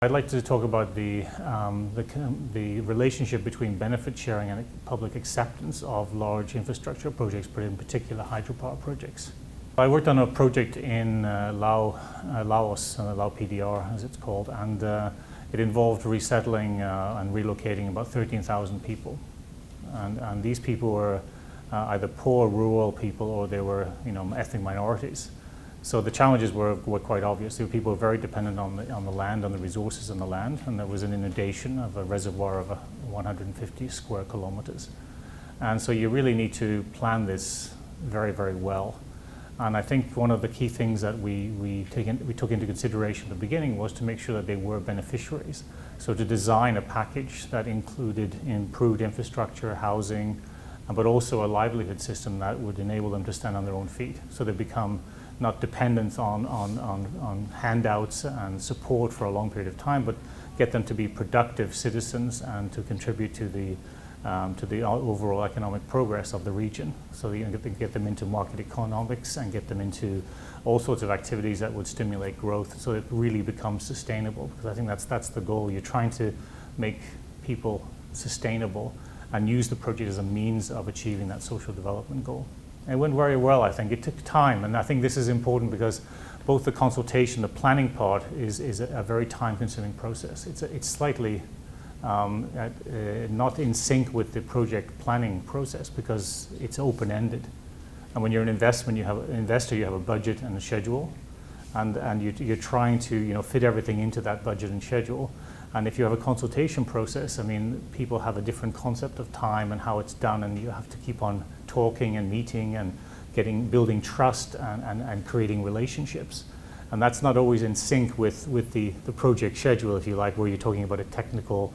I'd like to talk about the relationship between benefit sharing and public acceptance of large infrastructure projects, but in particular hydropower projects. I worked on a project in Laos, Lao PDR as it's called, and it involved resettling and relocating about 13,000 people. And these people were either poor rural people or they were ethnic minorities. So the challenges were quite obvious. People were very dependent on the land, on the resources on the land, and there was an inundation of a reservoir of 150 square kilometers. And so you really need to plan this very, very well. And I think one of the key things that we took into consideration at the beginning was to make sure that they were beneficiaries. So to design a package that included improved infrastructure, housing, but also a livelihood system that would enable them to stand on their own feet. So they become not dependent on handouts and support for a long period of time, but get them to be productive citizens and to contribute to the overall economic progress of the region. So you get them into market economics and get them into all sorts of activities that would stimulate growth, so it really becomes sustainable. Because I think that's the goal. You're trying to make people sustainable and use the project as a means of achieving that social development goal. It went very well, I think. It took time, and I think this is important because both the consultation, the planning part is a very time-consuming process. It's slightly not in sync with the project planning process because it's open-ended. And when you're an investor, you have a budget and a schedule, and you're trying to fit everything into that budget and schedule. And if you have a consultation process, I mean, people have a different concept of time and how it's done, and you have to keep on talking and meeting and building trust and creating relationships. And that's not always in sync with the project schedule, if you like, where you're talking about a technical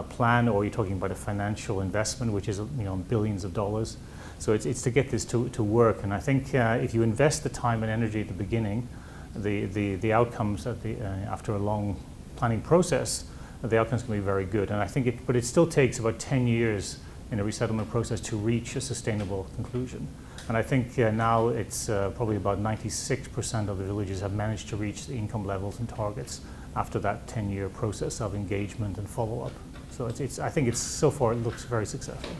plan or you're talking about a financial investment, which is billions of dollars. So it's to get this to work. And I think if you invest the time and energy at the beginning, the outcomes after a long planning process, the outcomes can be very good. And I think but it still takes about 10 years in a resettlement process to reach a sustainable conclusion. And I think now it's probably about 96% of the villages have managed to reach the income levels and targets after that 10-year process of engagement and follow-up. So I think so far it looks very successful.